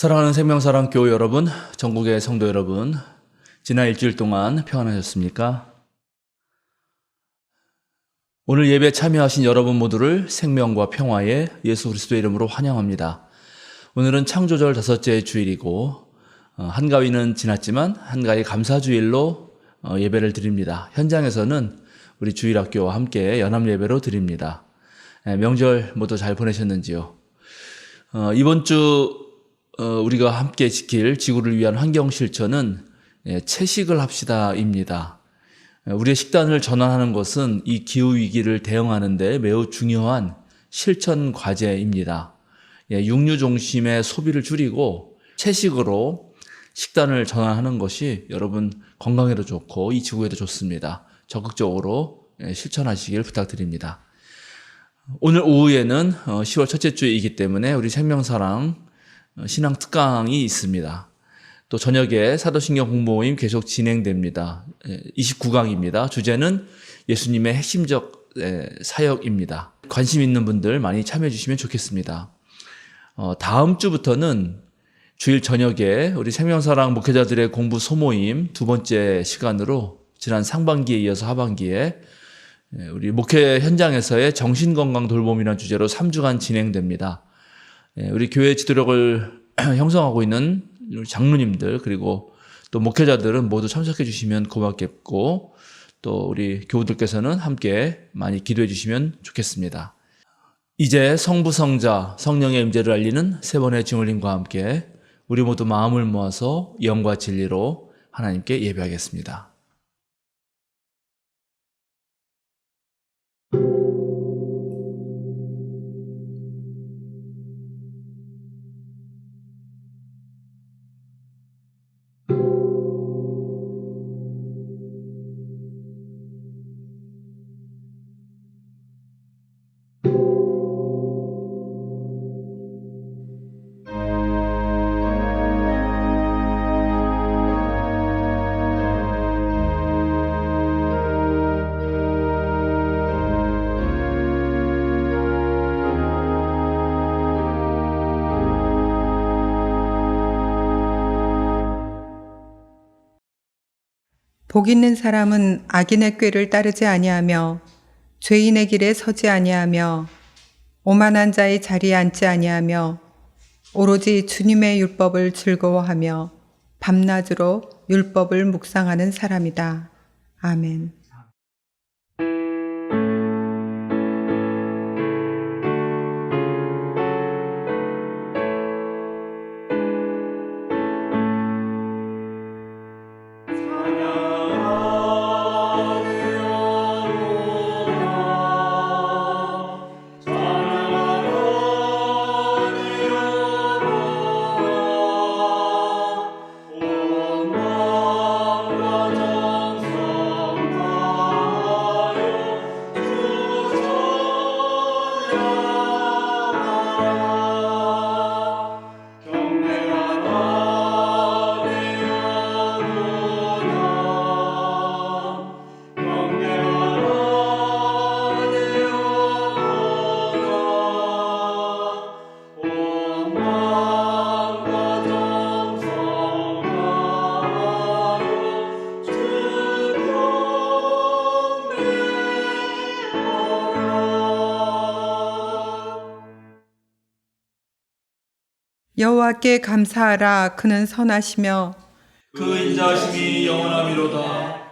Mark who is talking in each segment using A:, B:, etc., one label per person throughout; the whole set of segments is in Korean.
A: 사랑하는 생명사랑교회 여러분, 전국의 성도 여러분, 지난 일주일 동안 평안하셨습니까? 오늘 예배에 참여하신 여러분 모두를 생명과 평화의 예수 그리스도의 이름으로 환영합니다. 오늘은 창조절 5째 주일이고 한가위는 지났지만 한가위 감사주일로 예배를 드립니다. 현장에서는 우리 주일학교와 함께 연합예배로 드립니다. 명절 모두 잘 보내셨는지요? 이번 주 우리가 함께 지킬 지구를 위한 환경 실천은 채식을 합시다입니다. 우리의 식단을 전환하는 것은 이 기후위기를 대응하는 데 매우 중요한 실천 과제입니다. 육류 중심의 소비를 줄이고 채식으로 식단을 전환하는 것이 여러분 건강에도 좋고 이 지구에도 좋습니다. 적극적으로 실천하시길 부탁드립니다. 오늘 오후에는 10월 첫째 주이기 때문에 우리 생명사랑 신앙 특강이 있습니다. 또 저녁에 사도신경 공부 모임 계속 진행됩니다. 29강입니다. 주제는 예수님의 핵심적 사역입니다. 관심 있는 분들 많이 참여해 주시면 좋겠습니다. 다음 주부터는 주일 저녁에 우리 생명사랑 목회자들의 공부 소모임 두 번째 시간으로 지난 상반기에 이어서 하반기에 우리 목회 현장에서의 정신건강 돌봄이라는 주제로 3주간 진행됩니다. 우리 교회 지도력을 형성하고 있는 장로님들 그리고 또 목회자들은 모두 참석해 주시면 고맙겠고 또 우리 교우들께서는 함께 많이 기도해 주시면 좋겠습니다. 이제 성부, 성자, 성령의 임재를 알리는 세 번의 증언림과 함께 우리 모두 마음을 모아서 영과 진리로 하나님께 예배하겠습니다.
B: 복 있는 사람은 악인의 꾀를 따르지 아니하며 죄인의 길에 서지 아니하며 오만한 자의 자리에 앉지 아니하며 오로지 주님의 율법을 즐거워하며 밤낮으로 율법을 묵상하는 사람이다. 아멘. 여호와께 감사하라. 그는 선하시며
A: 그 인자하심이 영원하미로다.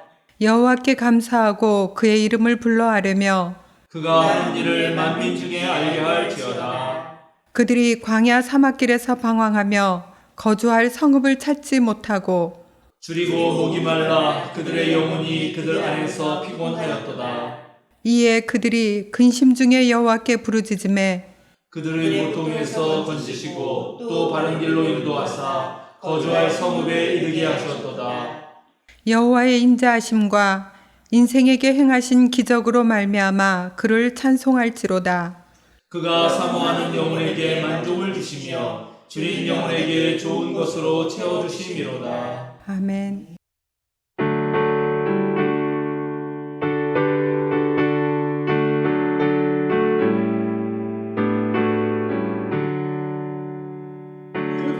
B: 여호와께 감사하고 그의 이름을 불러아뢰며
A: 그가 하는 일을 만민 중에 알게 할지어다.
B: 그들이 광야 사막길에서 방황하며 거주할 성읍을 찾지 못하고
A: 줄이고 목이 말라 그들의 영혼이 그들 안에서 피곤하였도다.
B: 이에 그들이 근심 중에 여호와께 부르짖음에
A: 그들의 고통에서 건지시고 또 바른 길로 인도하사 거주할 성읍에 이르게 하셨도다.
B: 여호와의 인자하심과 인생에게 행하신 기적으로 말미암아 그를 찬송할지로다.
A: 그가 사모하는 영혼에게 만족을 주시며 줄인 영혼에게 좋은 것으로 채워주심이로다.
B: 아멘.
C: 그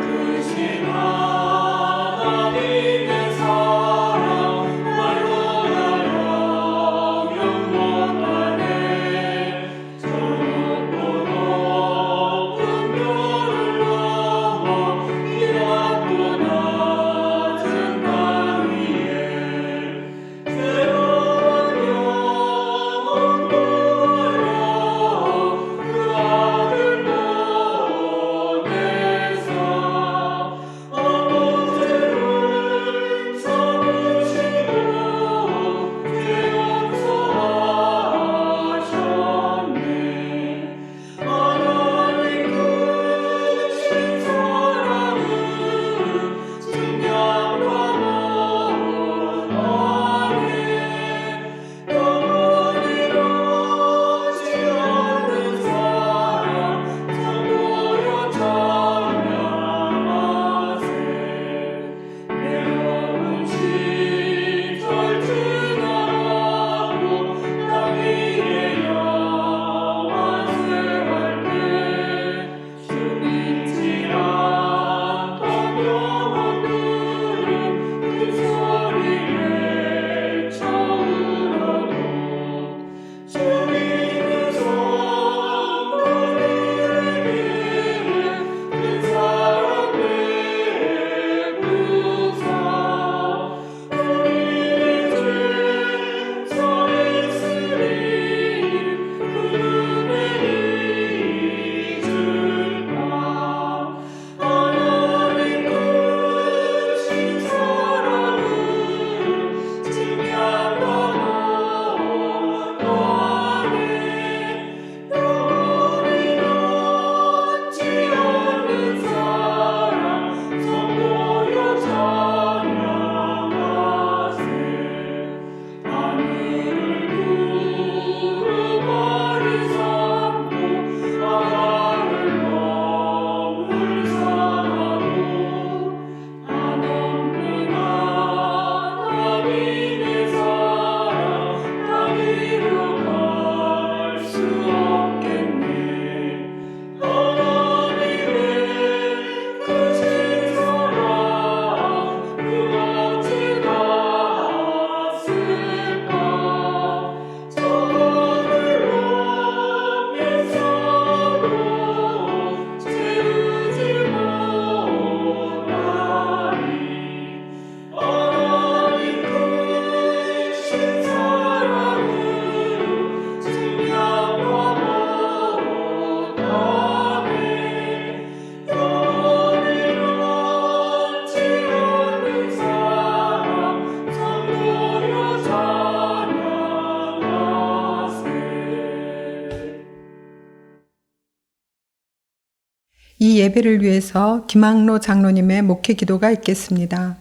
B: 이 예배를 위해서 김학로 장로님의 목회 기도가 있겠습니다.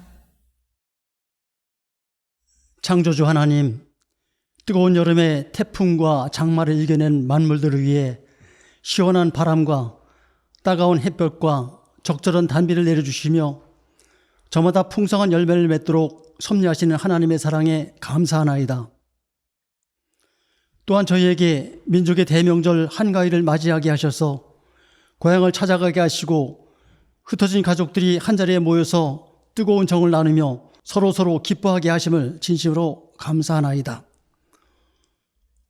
C: 창조주 하나님, 뜨거운 여름에 태풍과 장마를 이겨낸 만물들을 위해 시원한 바람과 따가운 햇볕과 적절한 단비를 내려주시며 저마다 풍성한 열매를 맺도록 섭리하시는 하나님의 사랑에 감사하나이다. 또한 저희에게 민족의 대명절 한가위를 맞이하게 하셔서 고향을 찾아가게 하시고 흩어진 가족들이 한자리에 모여서 뜨거운 정을 나누며 서로 기뻐하게 하심을 진심으로 감사하나이다.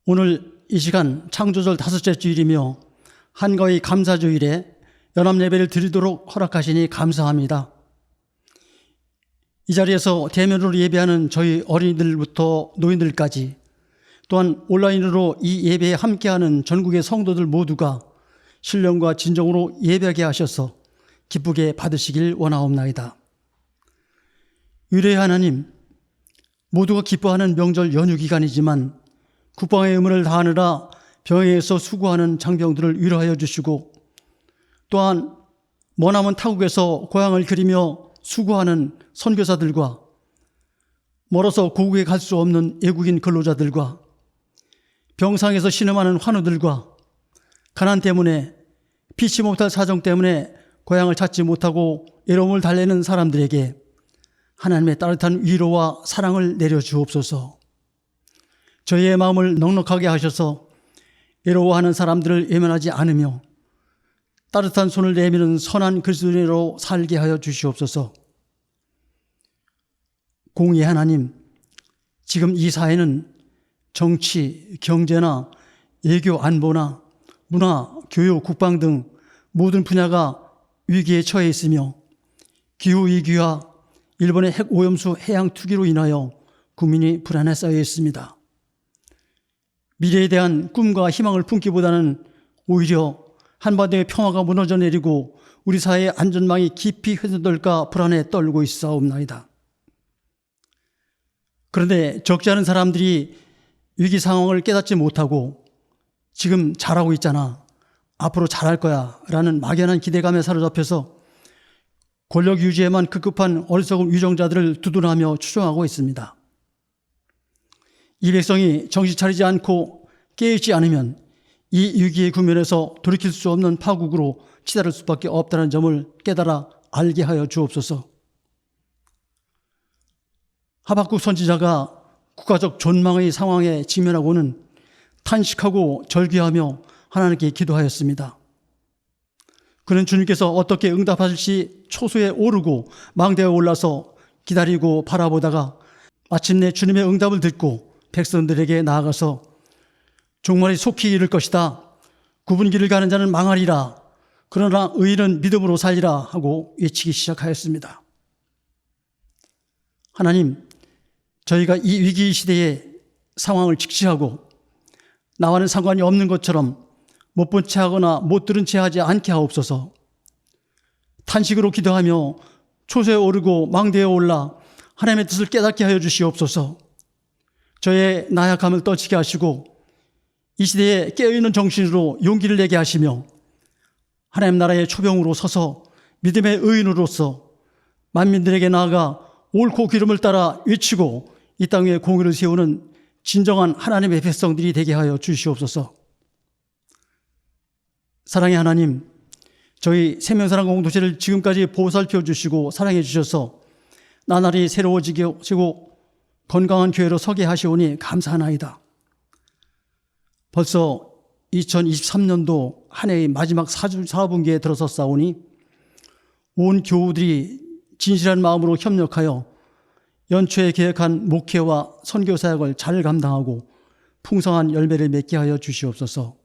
C: 오늘 이 시간 창조절 5째 주일이며 한가위 감사주일에 연합예배를 드리도록 허락하시니 감사합니다. 이 자리에서 대면으로 예배하는 저희 어린이들부터 노인들까지, 또한 온라인으로 이 예배에 함께하는 전국의 성도들 모두가 신령과 진정으로 예배하게 하셔서 기쁘게 받으시길 원하옵나이다. 위로의 하나님, 모두가 기뻐하는 명절 연휴 기간이지만 국방의 의무를 다하느라 병에서 수고하는 장병들을 위로하여 주시고, 또한 머나먼 타국에서 고향을 그리며 수고하는 선교사들과 멀어서 고국에 갈 수 없는 외국인 근로자들과 병상에서 신음하는 환우들과 가난 때문에 피치 못할 사정 때문에 고향을 찾지 못하고 외로움을 달래는 사람들에게 하나님의 따뜻한 위로와 사랑을 내려주옵소서. 저희의 마음을 넉넉하게 하셔서 외로워하는 사람들을 외면하지 않으며 따뜻한 손을 내미는 선한 그리스도인으로 살게 하여 주시옵소서. 공의 하나님, 지금 이 사회는 정치, 경제나 외교, 안보나 문화, 교육, 국방 등 모든 분야가 위기에 처해 있으며 기후위기와 일본의 핵오염수 해양 투기로 인하여 국민이 불안에 쌓여 있습니다. 미래에 대한 꿈과 희망을 품기보다는 오히려 한반도의 평화가 무너져 내리고 우리 사회의 안전망이 깊이 훼손될까 불안에 떨고 있사옵나이다. 그런데 적지 않은 사람들이 위기 상황을 깨닫지 못하고 지금 잘하고 있잖아, 앞으로 잘할 거야 라는 막연한 기대감에 사로잡혀서 권력 유지에만 급급한 어리석은 위정자들을 두둔하며 추종하고 있습니다. 이 백성이 정신 차리지 않고 깨어있지 않으면 이 위기의 국면에서 돌이킬 수 없는 파국으로 치달을 수밖에 없다는 점을 깨달아 알게 하여 주옵소서. 하박국 선지자가 국가적 존망의 상황에 직면하고는 탄식하고 절규하며 하나님께 기도하였습니다. 그는 주님께서 어떻게 응답하실지 초소에 오르고 망대에 올라서 기다리고 바라보다가 마침내 주님의 응답을 듣고 백성들에게 나아가서 종말이 속히 이를 것이다. 굽은 길을 가는 자는 망하리라. 그러나 의인은 믿음으로 살리라 하고 외치기 시작하였습니다. 하나님, 저희가 이 위기 시대의 상황을 직시하고 나와는 상관이 없는 것처럼 못 본 채 하거나 못 들은 채 하지 않게 하옵소서. 탄식으로 기도하며 초소에 오르고 망대에 올라 하나님의 뜻을 깨닫게 하여 주시옵소서. 저의 나약함을 떨치게 하시고 이 시대에 깨어있는 정신으로 용기를 내게 하시며 하나님 나라의 초병으로 서서 믿음의 의인으로서 만민들에게 나아가 옳고 기름을 따라 외치고 이 땅 위에 공의를 세우는 진정한 하나님의 백성들이 되게 하여 주시옵소서. 사랑의 하나님, 저희 생명사랑 공동체를 지금까지 보살펴 주시고 사랑해 주셔서 나날이 새로워지고 건강한 교회로 서게 하시오니 감사하나이다. 벌써 2023년도 한 해의 마지막 4분기에 들어섰사오니 온 교우들이 진실한 마음으로 협력하여 연초에 계획한 목회와 선교 사역을 잘 감당하고 풍성한 열매를 맺게 하여 주시옵소서.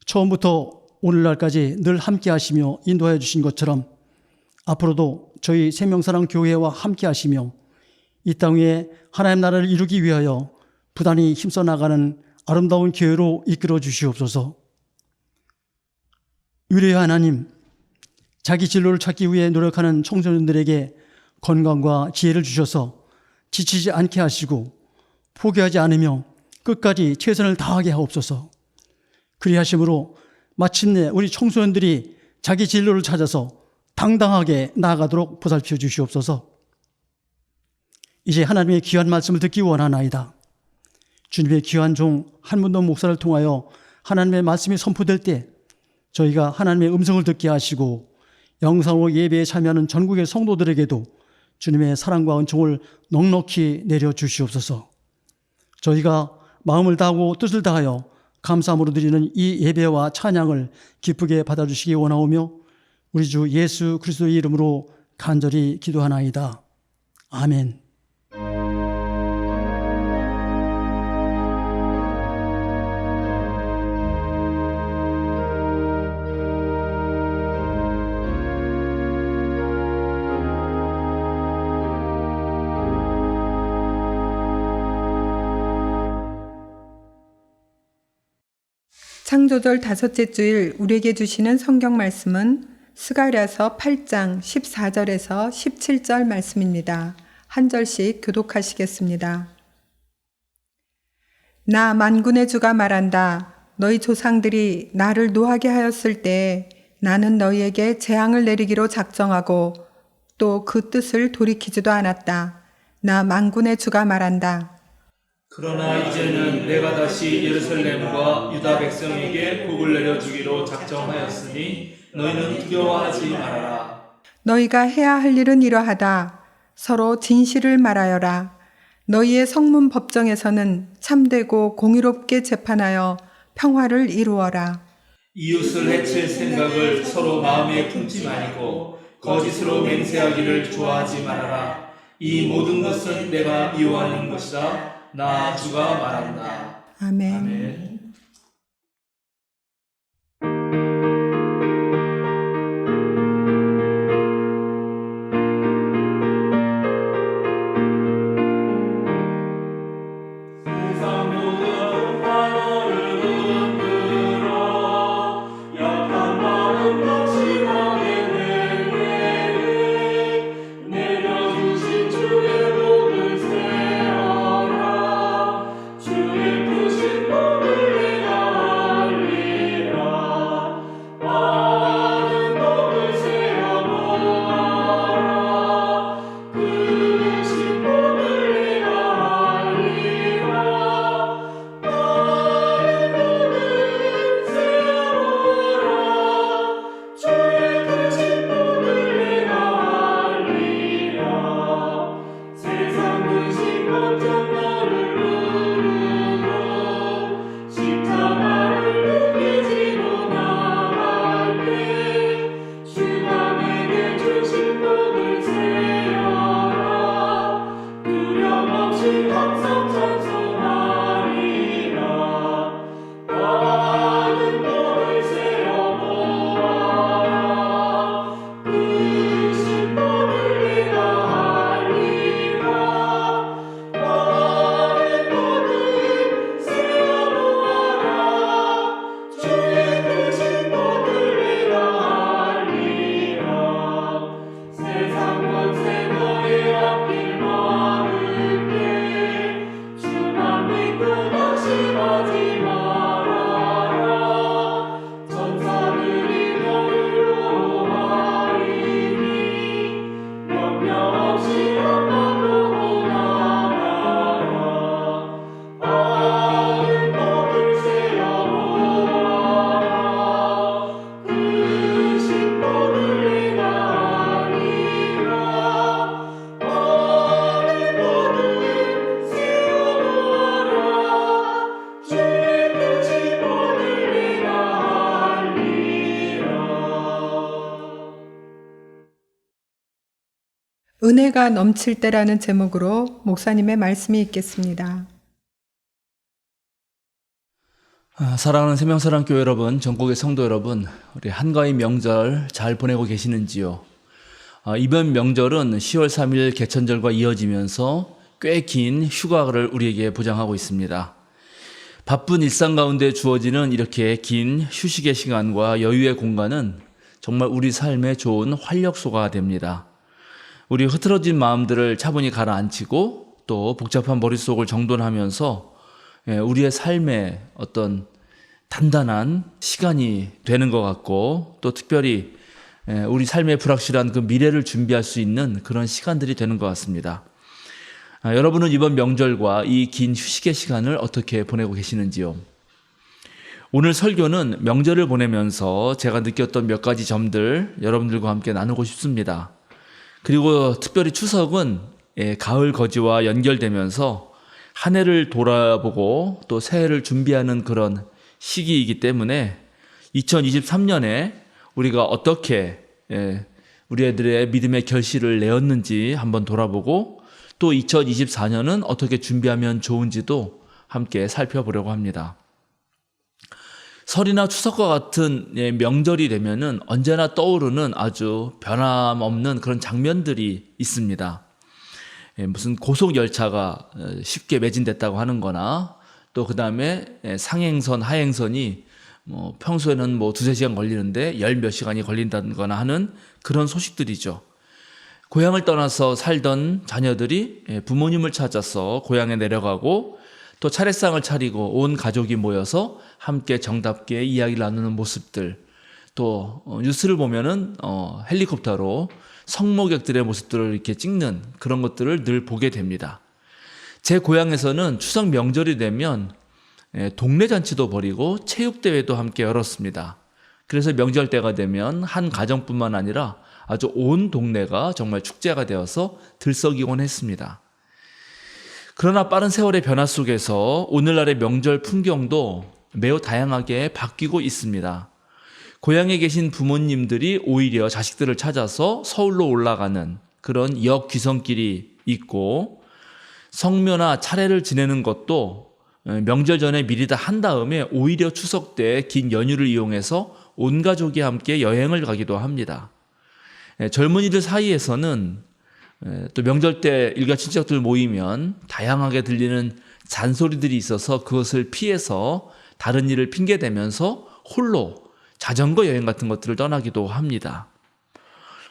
C: 처음부터 오늘날까지 늘 함께 하시며 인도하여 주신 것처럼 앞으로도 저희 생명사랑 교회와 함께 하시며 이 땅 위에 하나님 나라를 이루기 위하여 부단히 힘써 나가는 아름다운 교회로 이끌어 주시옵소서. 위로의 하나님, 자기 진로를 찾기 위해 노력하는 청소년들에게 건강과 지혜를 주셔서 지치지 않게 하시고 포기하지 않으며 끝까지 최선을 다하게 하옵소서. 그리하심으로 마침내 우리 청소년들이 자기 진로를 찾아서 당당하게 나아가도록 보살펴 주시옵소서. 이제 하나님의 귀한 말씀을 듣기 원하나이다. 주님의 귀한 종 한문도 목사를 통하여 하나님의 말씀이 선포될 때 저희가 하나님의 음성을 듣게 하시고 영상으로 예배에 참여하는 전국의 성도들에게도 주님의 사랑과 은총을 넉넉히 내려주시옵소서. 저희가 마음을 다하고 뜻을 다하여 감사함으로 드리는 이 예배와 찬양을 기쁘게 받아주시기 원하오며 우리 주 예수 그리스도의 이름으로 간절히 기도하나이다. 아멘.
B: 창조절 5째 주일 우리에게 주시는 성경 말씀은 스가랴서 8장 14절에서 17절 말씀입니다. 한 절씩 교독하시겠습니다. 나 만군의 주가 말한다. 너희 조상들이 나를 노하게 하였을 때 나는 너희에게 재앙을 내리기로 작정하고 또 그 뜻을 돌이키지도 않았다. 나 만군의 주가 말한다.
A: 그러나 이제는 내가 다시 예루살렘과 유다 백성에게 복을 내려주기로 작정하였으니 너희는 두려워하지 말아라.
B: 너희가 해야 할 일은 이러하다. 서로 진실을 말하여라. 너희의 성문 법정에서는 참되고 공의롭게 재판하여 평화를 이루어라.
A: 이웃을 해칠 생각을 서로 마음에 품지 말고 거짓으로 맹세하기를 좋아하지 말아라. 이 모든 것은 내가 미워하는 것이다. 나 주가 말한다.
B: 아멘.
A: 아멘.
B: 은혜가 넘칠 때라는 제목으로 목사님의 말씀이 있겠습니다.
A: 사랑하는 생명사랑교회 여러분, 전국의 성도 여러분, 우리 한가위 명절 잘 보내고 계시는지요? 이번 명절은 10월 3일 개천절과 이어지면서 꽤 긴 휴가를 우리에게 보장하고 있습니다. 바쁜 일상 가운데 주어지는 이렇게 긴 휴식의 시간과 여유의 공간은 정말 우리 삶에 좋은 활력소가 됩니다. 우리 흐트러진 마음들을 차분히 가라앉히고 또 복잡한 머릿속을 정돈하면서 우리의 삶의 어떤 단단한 시간이 되는 것 같고, 또 특별히 우리 삶의 불확실한 그 미래를 준비할 수 있는 그런 시간들이 되는 것 같습니다. 여러분은 이번 명절과 이 긴 휴식의 시간을 어떻게 보내고 계시는지요? 오늘 설교는 명절을 보내면서 제가 느꼈던 몇 가지 점들 여러분들과 함께 나누고 싶습니다. 그리고 특별히 추석은 가을 거지와 연결되면서 한 해를 돌아보고 또 새해를 준비하는 그런 시기이기 때문에 2023년에 우리가 어떻게 우리 애들의 믿음의 결실을 내었는지 한번 돌아보고, 또 2024년은 어떻게 준비하면 좋은지도 함께 살펴보려고 합니다. 설이나 추석과 같은 명절이 되면은 언제나 떠오르는 아주 변함없는 그런 장면들이 있습니다. 무슨 고속열차가 쉽게 매진됐다고 하는 거나, 또 그 다음에 상행선, 하행선이 평소에는 2-3시간 걸리는데 10몇 시간이 걸린다거나 하는 그런 소식들이죠. 고향을 떠나서 살던 자녀들이 부모님을 찾아서 고향에 내려가고, 또 차례상을 차리고 온 가족이 모여서 함께 정답게 이야기를 나누는 모습들, 또 뉴스를 보면은 헬리콥터로 성모객들의 모습들을 이렇게 찍는 그런 것들을 늘 보게 됩니다. 제 고향에서는 추석 명절이 되면 동네 잔치도 벌이고 체육대회도 함께 열었습니다. 그래서 명절 때가 되면 한 가정뿐만 아니라 아주 온 동네가 정말 축제가 되어서 들썩이곤 했습니다. 그러나 빠른 세월의 변화 속에서 오늘날의 명절 풍경도 매우 다양하게 바뀌고 있습니다. 고향에 계신 부모님들이 오히려 자식들을 찾아서 서울로 올라가는 그런 역귀성길이 있고, 성묘나 차례를 지내는 것도 명절 전에 미리 다 한 다음에 오히려 추석 때 긴 연휴를 이용해서 온 가족이 함께 여행을 가기도 합니다. 젊은이들 사이에서는 또 명절 때 일가 친척들 모이면 다양하게 들리는 잔소리들이 있어서 그것을 피해서 다른 일을 핑계대면서 홀로 자전거 여행 같은 것들을 떠나기도 합니다.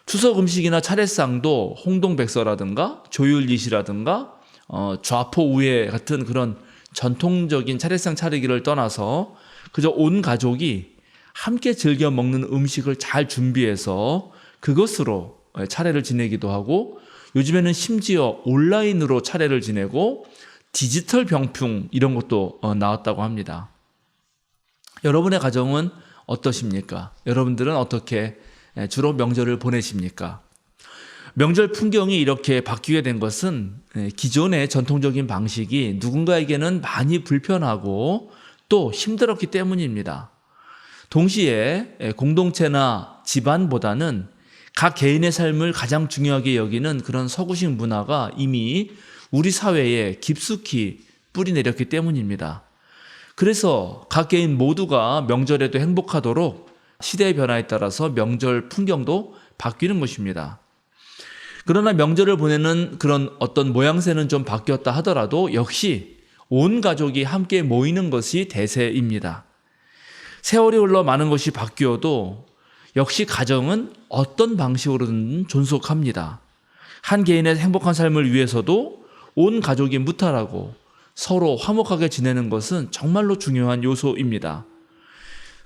A: 추석 음식이나 차례상도 홍동백서라든가 조율리시라든가 좌포우회 같은 그런 전통적인 차례상 차리기를 떠나서 그저 온 가족이 함께 즐겨 먹는 음식을 잘 준비해서 그것으로 차례를 지내기도 하고, 요즘에는 심지어 온라인으로 차례를 지내고 디지털 병풍 이런 것도 나왔다고 합니다. 여러분의 가정은 어떠십니까? 여러분들은 어떻게 주로 명절을 보내십니까? 명절 풍경이 이렇게 바뀌게 된 것은 기존의 전통적인 방식이 누군가에게는 많이 불편하고 또 힘들었기 때문입니다. 동시에 공동체나 집안보다는 각 개인의 삶을 가장 중요하게 여기는 그런 서구식 문화가 이미 우리 사회에 깊숙이 뿌리 내렸기 때문입니다. 그래서 각 개인 모두가 명절에도 행복하도록 시대의 변화에 따라서 명절 풍경도 바뀌는 것입니다. 그러나 명절을 보내는 그런 어떤 모양새는 좀 바뀌었다 하더라도 역시 온 가족이 함께 모이는 것이 대세입니다. 세월이 흘러 많은 것이 바뀌어도 역시 가정은 어떤 방식으로든 존속합니다. 한 개인의 행복한 삶을 위해서도 온 가족이 무탈하고 서로 화목하게 지내는 것은 정말로 중요한 요소입니다.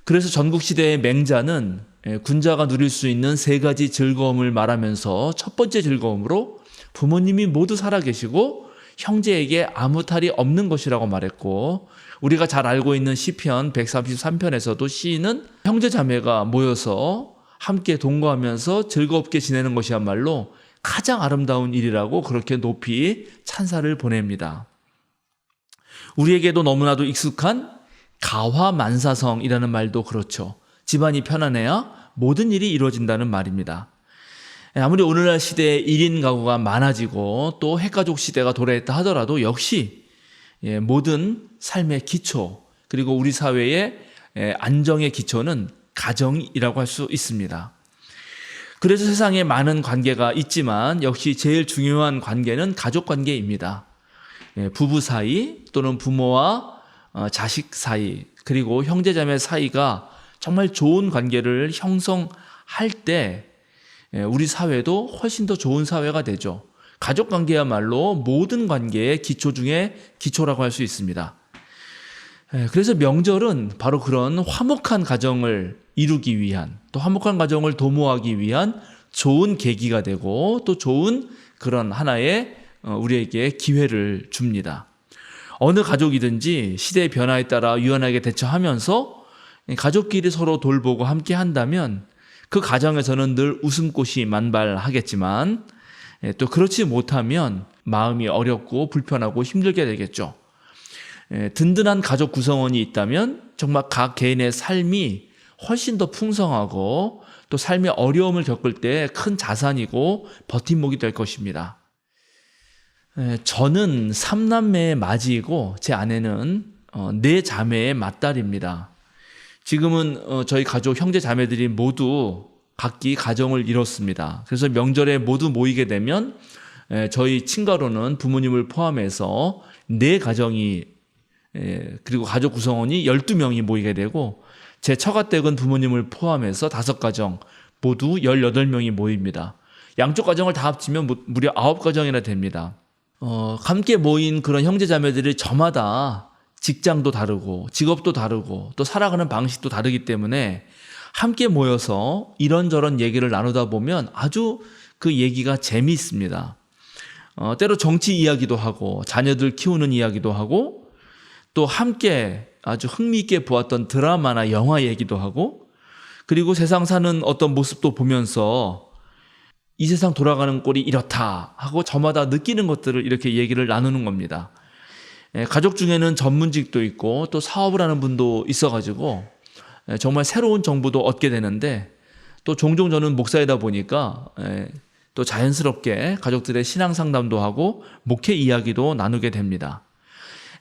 A: 그래서 전국시대의 맹자는 군자가 누릴 수 있는 3가지 즐거움을 말하면서 첫 번째 즐거움으로 부모님이 모두 살아계시고 형제에게 아무 탈이 없는 것이라고 말했고, 우리가 잘 알고 있는 시편 133편에서도 시인은 형제자매가 모여서 함께 동거하면서 즐겁게 지내는 것이야말로 가장 아름다운 일이라고 그렇게 높이 찬사를 보냅니다. 우리에게도 너무나도 익숙한 가화만사성이라는 말도 그렇죠. 집안이 편안해야 모든 일이 이루어진다는 말입니다. 아무리 오늘날 시대에 1인 가구가 많아지고 또 핵가족 시대가 도래했다 하더라도 역시 모든 삶의 기초, 그리고 우리 사회의 안정의 기초는 가정이라고 할 수 있습니다. 그래서 세상에 많은 관계가 있지만 역시 제일 중요한 관계는 가족 관계입니다. 부부 사이 또는 부모와 자식 사이, 그리고 형제자매 사이가 정말 좋은 관계를 형성할 때 우리 사회도 훨씬 더 좋은 사회가 되죠. 가족 관계야말로 모든 관계의 기초 중에 기초라고 할 수 있습니다. 그래서 명절은 바로 그런 화목한 가정을 이루기 위한, 또 화목한 가정을 도모하기 위한 좋은 계기가 되고 또 좋은 그런 하나의 우리에게 기회를 줍니다. 어느 가족이든지 시대의 변화에 따라 유연하게 대처하면서 가족끼리 서로 돌보고 함께 한다면 그 가정에서는 늘 웃음꽃이 만발하겠지만 또 그렇지 못하면 마음이 어렵고 불편하고 힘들게 되겠죠. 든든한 가족 구성원이 있다면 정말 각 개인의 삶이 훨씬 더 풍성하고 또 삶의 어려움을 겪을 때 큰 자산이고 버팀목이 될 것입니다. 저는 3남매의 맏이고 제 아내는 4자매의 맏딸입니다. 지금은 저희 가족 형제 자매들이 모두 각기 가정을 이뤘습니다. 그래서 명절에 모두 모이게 되면 저희 친가로는 부모님을 포함해서 4가정이 그리고 가족 구성원이 12명이 모이게 되고 제 처가댁은 부모님을 포함해서 5가정 모두 18명이 모입니다. 양쪽 가정을 다 합치면 무려 9가정이나 됩니다. 함께 모인 그런 형제자매들이 저마다 직장도 다르고 직업도 다르고 또 살아가는 방식도 다르기 때문에 함께 모여서 이런저런 얘기를 나누다 보면 아주 그 얘기가 재미있습니다. 때로 정치 이야기도 하고 자녀들 키우는 이야기도 하고 또 함께 아주 흥미있게 보았던 드라마나 영화 얘기도 하고 그리고 세상 사는 어떤 모습도 보면서 이 세상 돌아가는 꼴이 이렇다 하고 저마다 느끼는 것들을 이렇게 얘기를 나누는 겁니다. 가족 중에는 전문직도 있고 또 사업을 하는 분도 있어가지고 정말 새로운 정보도 얻게 되는데 또 종종 저는 목사이다 보니까 또 자연스럽게 가족들의 신앙 상담도 하고 목회 이야기도 나누게 됩니다.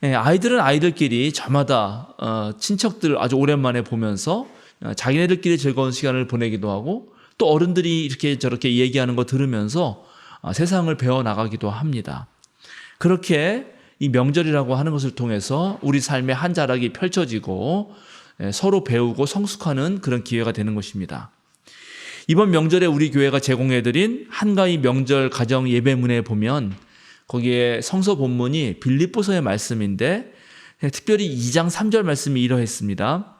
A: 아이들은 아이들끼리 저마다 친척들 아주 오랜만에 보면서 자기네들끼리 즐거운 시간을 보내기도 하고 또 어른들이 이렇게 저렇게 얘기하는 거 들으면서 세상을 배워나가기도 합니다. 그렇게 이 명절이라고 하는 것을 통해서 우리 삶의 한 자락이 펼쳐지고 서로 배우고 성숙하는 그런 기회가 되는 것입니다. 이번 명절에 우리 교회가 제공해드린 한가위 명절 가정 예배문에 보면 거기에 성서 본문이 빌립보서의 말씀인데 특별히 2장 3절 말씀이 이러했습니다.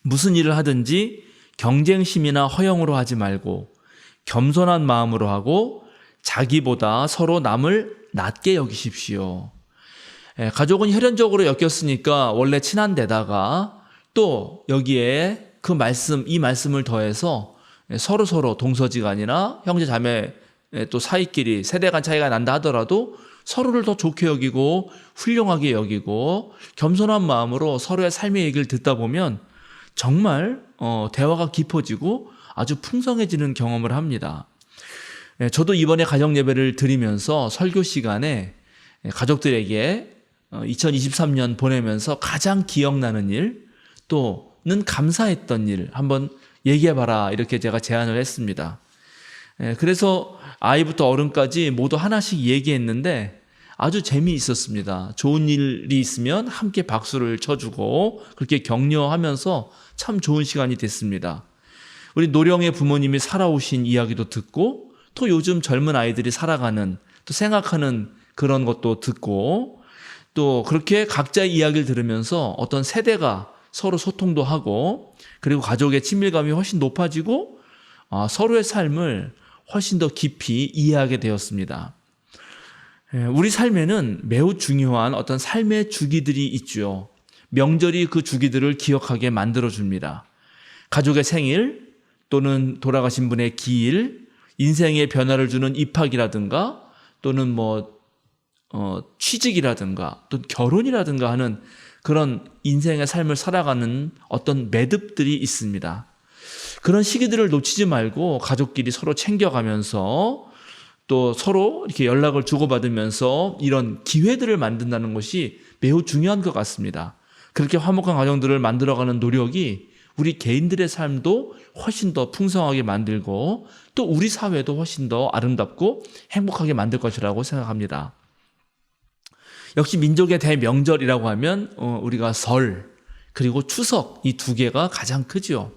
A: 무슨 일을 하든지 경쟁심이나 허영으로 하지 말고 겸손한 마음으로 하고 자기보다 서로 남을 낮게 여기십시오. 가족은 혈연적으로 엮였으니까 원래 친한 데다가 또 여기에 그 말씀, 이 말씀을 더해서 서로 동서지간이나 형제 자매 또 사이끼리 세대 간 차이가 난다 하더라도 서로를 더 좋게 여기고 훌륭하게 여기고 겸손한 마음으로 서로의 삶의 얘기를 듣다 보면 정말 대화가 깊어지고 아주 풍성해지는 경험을 합니다. 저도 이번에 가정 예배를 드리면서 설교 시간에 가족들에게 2023년 보내면서 가장 기억나는 일 또는 감사했던 일 한번 얘기해봐라 이렇게 제가 제안을 했습니다. 그래서 아이부터 어른까지 모두 하나씩 얘기했는데 아주 재미있었습니다. 좋은 일이 있으면 함께 박수를 쳐주고 그렇게 격려하면서 참 좋은 시간이 됐습니다. 우리 노령의 부모님이 살아오신 이야기도 듣고 또 요즘 젊은 아이들이 살아가는 또 생각하는 그런 것도 듣고 또 그렇게 각자의 이야기를 들으면서 어떤 세대가 서로 소통도 하고 그리고 가족의 친밀감이 훨씬 높아지고 서로의 삶을 훨씬 더 깊이 이해하게 되었습니다. 우리 삶에는 매우 중요한 어떤 삶의 주기들이 있죠. 명절이 그 주기들을 기억하게 만들어줍니다. 가족의 생일 또는 돌아가신 분의 기일, 인생의 변화를 주는 입학이라든가 또는 취직이라든가 또 결혼이라든가 하는 그런 인생의 삶을 살아가는 어떤 매듭들이 있습니다. 그런 시기들을 놓치지 말고 가족끼리 서로 챙겨가면서 또 서로 이렇게 연락을 주고받으면서 이런 기회들을 만든다는 것이 매우 중요한 것 같습니다. 그렇게 화목한 가정들을 만들어가는 노력이 우리 개인들의 삶도 훨씬 더 풍성하게 만들고 또 우리 사회도 훨씬 더 아름답고 행복하게 만들 것이라고 생각합니다. 역시 민족의 대명절이라고 하면 우리가 설 그리고 추석 이 두 개가 가장 크죠.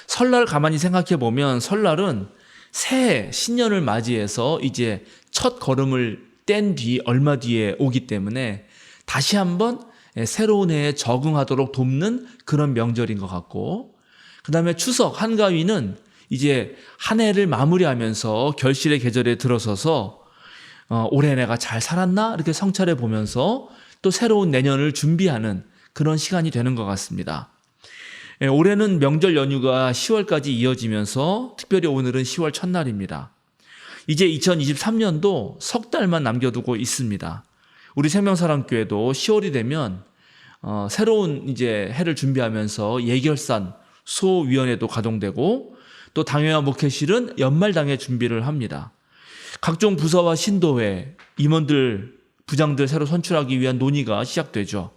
A: 설날 가만히 생각해 보면 설날은 새해 신년을 맞이해서 이제 첫 걸음을 뗀 뒤 얼마 뒤에 오기 때문에 다시 한번 새로운 해에 적응하도록 돕는 그런 명절인 것 같고, 그 다음에 추석 한가위는 이제 한 해를 마무리하면서 결실의 계절에 들어서서 올해 내가 잘 살았나? 이렇게 성찰해 보면서 또 새로운 내년을 준비하는 그런 시간이 되는 것 같습니다. 올해는 명절 연휴가 10월까지 이어지면서 특별히 오늘은 10월 첫날입니다. 이제 2023년도 석 달만 남겨두고 있습니다. 우리 생명사랑교회도 10월이 되면 새로운 이제 해를 준비하면서 예결산 소위원회도 가동되고 또 당회와 목회실은 연말당회 준비를 합니다. 각종 부서와 신도회, 임원들, 부장들 새로 선출하기 위한 논의가 시작되죠.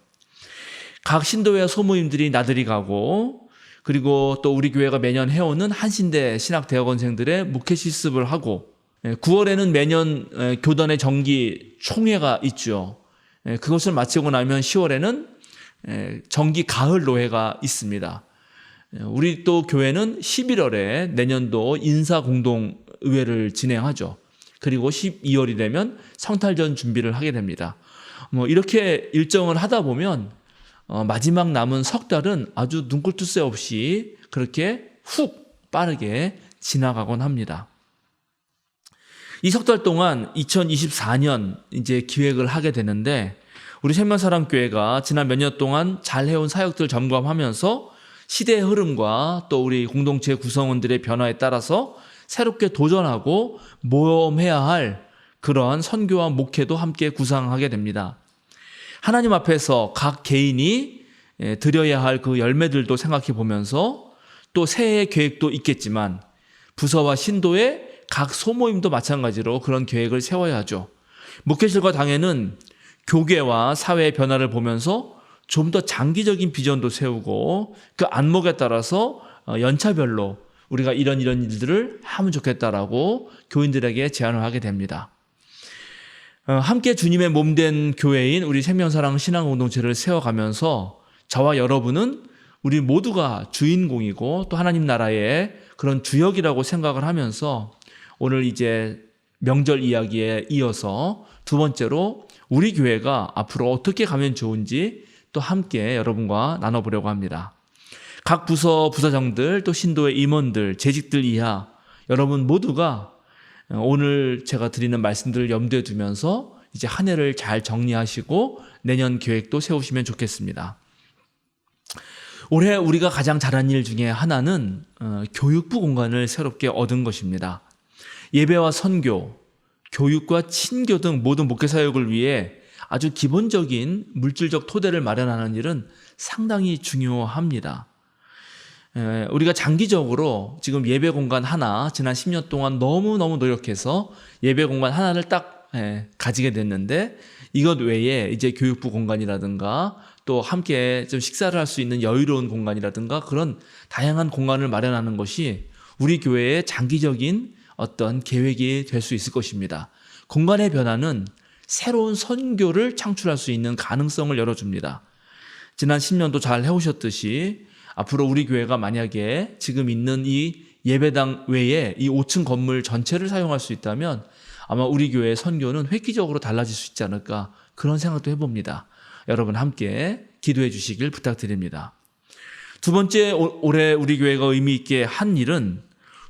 A: 각 신도회와 소모임들이 나들이 가고 그리고 또 우리 교회가 매년 해오는 한신대 신학대학원생들의 목회 실습을 하고 9월에는 매년 교단의 정기 총회가 있죠. 그것을 마치고 나면 10월에는 정기 가을 노회가 있습니다. 우리 또 교회는 11월에 내년도 인사공동의회를 진행하죠. 그리고 12월이 되면 성탈전 준비를 하게 됩니다. 이렇게 일정을 하다 보면 마지막 남은 석 달은 아주 눈꼴뜰 새 없이 그렇게 훅 빠르게 지나가곤 합니다. 이 석 달 동안 2024년 이제 기획을 하게 되는데 우리 생명사랑교회가 지난 몇 년 동안 잘 해온 사역들 점검하면서 시대의 흐름과 또 우리 공동체 구성원들의 변화에 따라서 새롭게 도전하고 모험해야 할 그러한 선교와 목회도 함께 구상하게 됩니다. 하나님 앞에서 각 개인이 드려야 할 그 열매들도 생각해 보면서 또 새해 계획도 있겠지만 부서와 신도의 각 소모임도 마찬가지로 그런 계획을 세워야 하죠. 목회실과 당회는 교계와 사회의 변화를 보면서 좀 더 장기적인 비전도 세우고 그 안목에 따라서 연차별로 우리가 이런 일들을 하면 좋겠다라고 교인들에게 제안을 하게 됩니다. 함께 주님의 몸된 교회인 우리 생명사랑 신앙공동체를 세워가면서 저와 여러분은 우리 모두가 주인공이고 또 하나님 나라의 그런 주역이라고 생각을 하면서 오늘 이제 명절 이야기에 이어서 두 번째로 우리 교회가 앞으로 어떻게 가면 좋은지 또 함께 여러분과 나눠보려고 합니다. 각 부서장들 또 신도의 임원들, 재직들 이하 여러분 모두가 오늘 제가 드리는 말씀들을 염두에 두면서 이제 한 해를 잘 정리하시고 내년 계획도 세우시면 좋겠습니다. 올해 우리가 가장 잘한 일 중에 하나는 교육부 공간을 새롭게 얻은 것입니다. 예배와 선교, 교육과 친교 등 모든 목회 사역을 위해 아주 기본적인 물질적 토대를 마련하는 일은 상당히 중요합니다. 우리가 장기적으로 지금 예배 공간 하나 지난 10년 동안 너무너무 노력해서 예배 공간 하나를 딱 가지게 됐는데 이것 외에 이제 교육부 공간이라든가 또 함께 좀 식사를 할 수 있는 여유로운 공간이라든가 그런 다양한 공간을 마련하는 것이 우리 교회의 장기적인 어떤 계획이 될 수 있을 것입니다. 공간의 변화는 새로운 선교를 창출할 수 있는 가능성을 열어줍니다. 지난 10년도 잘 해오셨듯이 앞으로 우리 교회가 만약에 지금 있는 이 예배당 외에 이 5층 건물 전체를 사용할 수 있다면 아마 우리 교회의 선교는 획기적으로 달라질 수 있지 않을까 그런 생각도 해봅니다. 여러분 함께 기도해 주시길 부탁드립니다. 두 번째 올해 우리 교회가 의미 있게 한 일은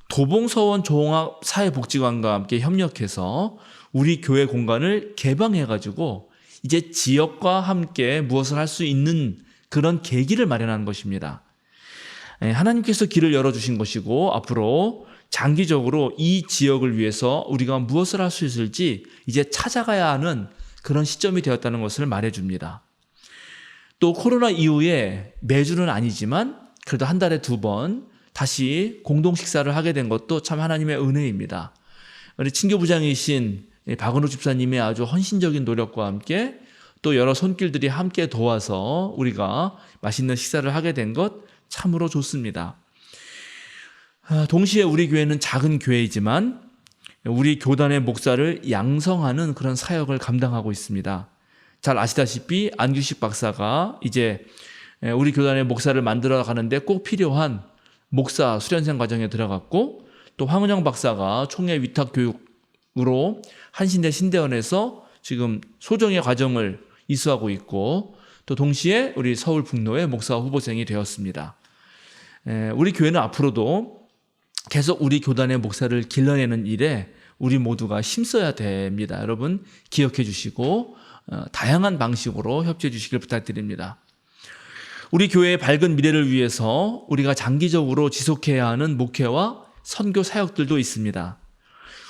A: 도봉서원 종합사회복지관과 함께 협력해서 우리 교회 공간을 개방해가지고 이제 지역과 함께 무엇을 할 수 있는 그런 계기를 마련하는 것입니다. 하나님께서 길을 열어주신 것이고 앞으로 장기적으로 이 지역을 위해서 우리가 무엇을 할 수 있을지 이제 찾아가야 하는 그런 시점이 되었다는 것을 말해줍니다. 또 코로나 이후에 매주는 아니지만 그래도 한 달에 2번 다시 공동 식사를 하게 된 것도 참 하나님의 은혜입니다. 우리 친교부장이신 박은호 집사님의 아주 헌신적인 노력과 함께 또 여러 손길들이 함께 도와서 우리가 맛있는 식사를 하게 된 것 참으로 좋습니다. 동시에 우리 교회는 작은 교회이지만 우리 교단의 목사를 양성하는 그런 사역을 감당하고 있습니다. 잘 아시다시피 안규식 박사가 이제 우리 교단의 목사를 만들어 가는데 꼭 필요한 목사 수련생 과정에 들어갔고 또 황은영 박사가 총회 위탁 교육으로 한신대 신대원에서 지금 소정의 과정을 이수하고 있고 또 동시에 우리 서울 북로의 목사 후보생이 되었습니다. 우리 교회는 앞으로도 계속 우리 교단의 목사를 길러내는 일에 우리 모두가 힘써야 됩니다. 여러분 기억해 주시고 다양한 방식으로 협조해 주시길 부탁드립니다. 우리 교회의 밝은 미래를 위해서 우리가 장기적으로 지속해야 하는 목회와 선교 사역들도 있습니다.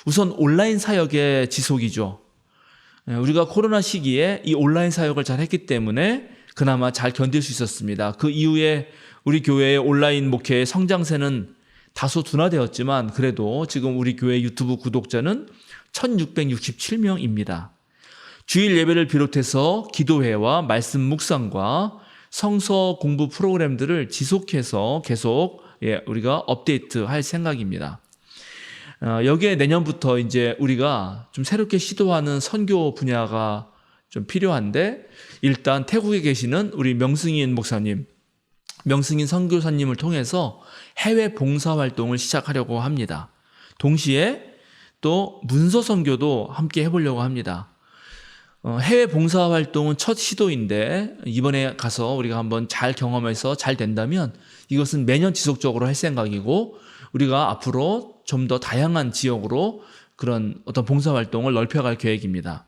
A: 우선 온라인 사역의 지속이죠. 우리가 코로나 시기에 이 온라인 사역을 잘 했기 때문에 그나마 잘 견딜 수 있었습니다. 그 이후에 우리 교회의 온라인 목회의 성장세는 다소 둔화되었지만 그래도 지금 우리 교회 유튜브 구독자는 1667명입니다. 주일 예배를 비롯해서 기도회와 말씀 묵상과 성서 공부 프로그램들을 지속해서 계속 우리가 업데이트할 생각입니다. 여기에 내년부터 이제 우리가 좀 새롭게 시도하는 선교 분야가 좀 필요한데 일단 태국에 계시는 우리 명승인 목사님, 명승인 선교사님을 통해서 해외 봉사 활동을 시작하려고 합니다. 동시에 또 문서 선교도 함께 해보려고 합니다. 해외 봉사 활동은 첫 시도인데 이번에 가서 우리가 한번 잘 경험해서 잘 된다면 이것은 매년 지속적으로 할 생각이고 우리가 앞으로 좀 더 다양한 지역으로 그런 어떤 봉사 활동을 넓혀갈 계획입니다.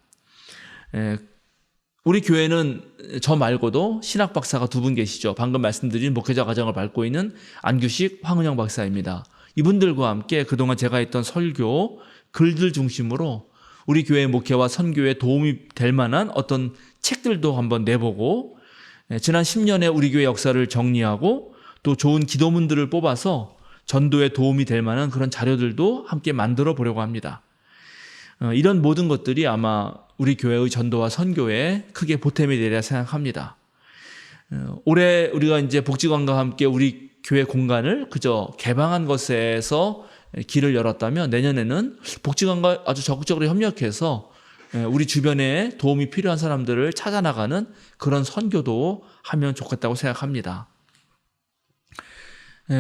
A: 우리 교회는 저 말고도 신학 박사가 2분 계시죠. 방금 말씀드린 목회자 과정을 밟고 있는 안규식, 황은영 박사입니다. 이분들과 함께 그동안 제가 했던 설교, 글들 중심으로 우리 교회 목회와 선교에 도움이 될 만한 어떤 책들도 한번 내보고 지난 10년의 우리 교회 역사를 정리하고 또 좋은 기도문들을 뽑아서 전도에 도움이 될 만한 그런 자료들도 함께 만들어 보려고 합니다. 이런 모든 것들이 아마 우리 교회의 전도와 선교에 크게 보탬이 되리라 생각합니다. 올해 우리가 이제 복지관과 함께 우리 교회 공간을 그저 개방한 것에서 길을 열었다면 내년에는 복지관과 아주 적극적으로 협력해서 우리 주변에 도움이 필요한 사람들을 찾아나가는 그런 선교도 하면 좋겠다고 생각합니다.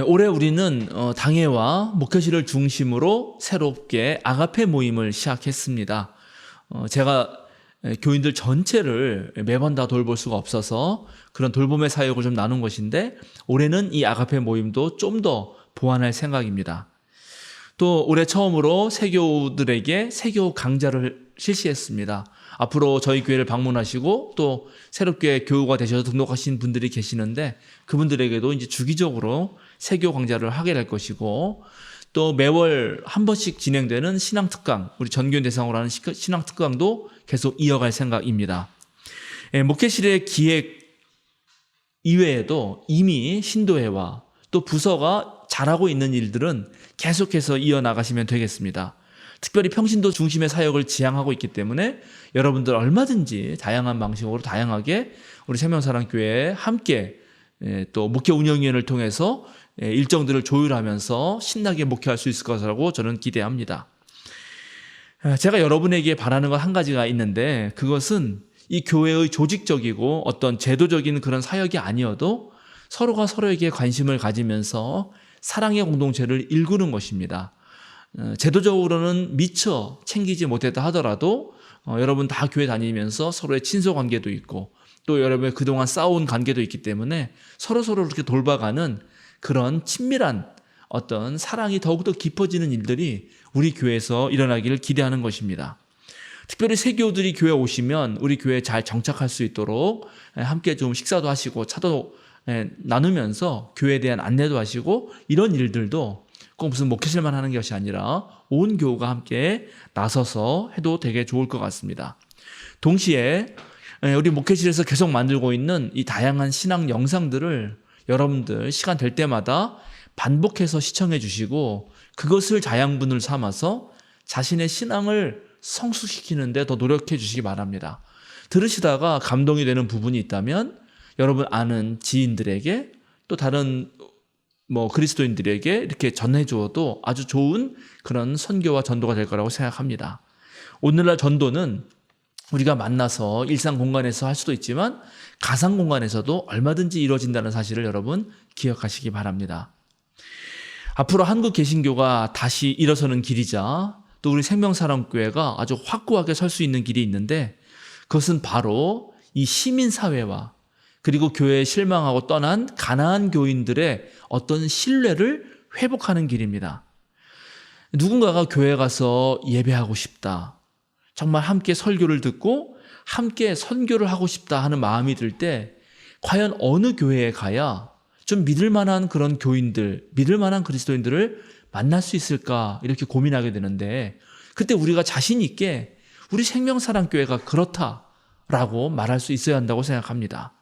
A: 올해 우리는 당회와 목회실을 중심으로 새롭게 아가페 모임을 시작했습니다. 제가 교인들 전체를 매번 다 돌볼 수가 없어서 그런 돌봄의 사역을 좀 나눈 것인데 올해는 이 아가페 모임도 좀 더 보완할 생각입니다. 또 올해 처음으로 세교우들에게 세교 강좌를 실시했습니다. 앞으로 저희 교회를 방문하시고 또 새롭게 교우가 되셔서 등록하신 분들이 계시는데 그분들에게도 이제 주기적으로 세교 강좌를 하게 될 것이고 또 매월 한 번씩 진행되는 신앙특강, 우리 전교인 대상으로 하는 신앙특강도 계속 이어갈 생각입니다. 목회실의 기획 이외에도 이미 신도회와 또 부서가 잘하고 있는 일들은 계속해서 이어나가시면 되겠습니다. 특별히 평신도 중심의 사역을 지향하고 있기 때문에 여러분들 얼마든지 다양한 방식으로 다양하게 우리 생명사랑교회에 함께 또 목회 운영위원회를 통해서 일정들을 조율하면서 신나게 목회할 수 있을 것이라고 저는 기대합니다. 제가 여러분에게 바라는 것 한 가지가 있는데 그것은 이 교회의 조직적이고 어떤 제도적인 그런 사역이 아니어도 서로가 서로에게 관심을 가지면서 사랑의 공동체를 일구는 것입니다. 제도적으로는 미처 챙기지 못했다 하더라도 여러분 다 교회 다니면서 서로의 친소 관계도 있고 또 여러분의 그동안 쌓아온 관계도 있기 때문에 서로서로 이렇게 돌봐가는 그런 친밀한 어떤 사랑이 더욱더 깊어지는 일들이 우리 교회에서 일어나기를 기대하는 것입니다. 특별히 세교우들이 교회에 오시면 우리 교회에 잘 정착할 수 있도록 함께 좀 식사도 하시고 차도 나누면서 교회에 대한 안내도 하시고 이런 일들도 꼭 무슨 목회실만 하는 것이 아니라 온 교우가 함께 나서서 해도 되게 좋을 것 같습니다. 동시에 우리 목회실에서 계속 만들고 있는 이 다양한 신앙 영상들을 여러분들 시간 될 때마다 반복해서 시청해 주시고 그것을 자양분을 삼아서 자신의 신앙을 성숙시키는데 더 노력해 주시기 바랍니다. 들으시다가 감동이 되는 부분이 있다면 여러분 아는 지인들에게 또 다른 그리스도인들에게 이렇게 전해 주어도 아주 좋은 그런 선교와 전도가 될 거라고 생각합니다. 오늘날 전도는 우리가 만나서 일상 공간에서 할 수도 있지만 가상 공간에서도 얼마든지 이루어진다는 사실을 여러분 기억하시기 바랍니다. 앞으로 한국 개신교가 다시 일어서는 길이자 또 우리 생명사랑교회가 아주 확고하게 설 수 있는 길이 있는데 그것은 바로 이 시민사회와 그리고 교회에 실망하고 떠난 가나안 교인들의 어떤 신뢰를 회복하는 길입니다. 누군가가 교회에 가서 예배하고 싶다, 정말 함께 설교를 듣고 함께 선교를 하고 싶다 하는 마음이 들 때 과연 어느 교회에 가야 좀 믿을 만한 그런 교인들, 믿을 만한 그리스도인들을 만날 수 있을까 이렇게 고민하게 되는데, 그때 우리가 자신 있게 우리 생명사랑교회가 그렇다라고 말할 수 있어야 한다고 생각합니다.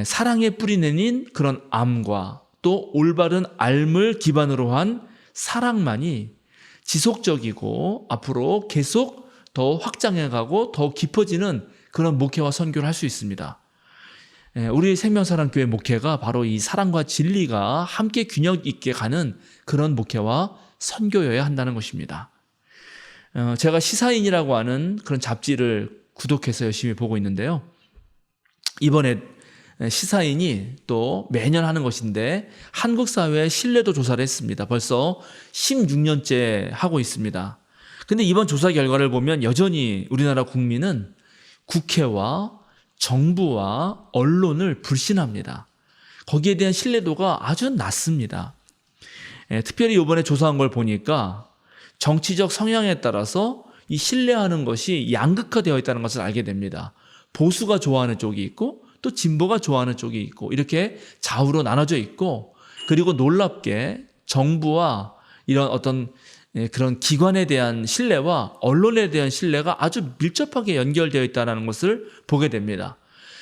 A: 사랑의 뿌리 내린 그런 암과 또 올바른 알 기반으로 한 사랑만이 지속적이고 앞으로 계속 더 확장해가고 더 깊어지는 그런 목회와 선교를 할 수 있습니다. 우리 생명사랑교회 목회가 바로 이 사랑과 진리가 함께 균형 있게 가는 그런 목회와 선교여야 한다는 것입니다. 제가 시사인이라고 하는 그런 잡지를 구독해서 열심히 보고 있는데요. 이번에 시사인이 또 매년 하는 것인데 한국 사회의 신뢰도 조사를 했습니다. 벌써 16년째 하고 있습니다. 근데 이번 조사 결과를 보면 여전히 우리나라 국민은 국회와 정부와 언론을 불신합니다. 거기에 대한 신뢰도가 아주 낮습니다. 특별히 이번에 조사한 걸 보니까 정치적 성향에 따라서 이 신뢰하는 것이 양극화되어 있다는 것을 알게 됩니다. 보수가 좋아하는 쪽이 있고 또 진보가 좋아하는 쪽이 있고 이렇게 좌우로 나눠져 있고, 그리고 놀랍게 정부와 이런 어떤 그런 기관에 대한 신뢰와 언론에 대한 신뢰가 아주 밀접하게 연결되어 있다는 것을 보게 됩니다.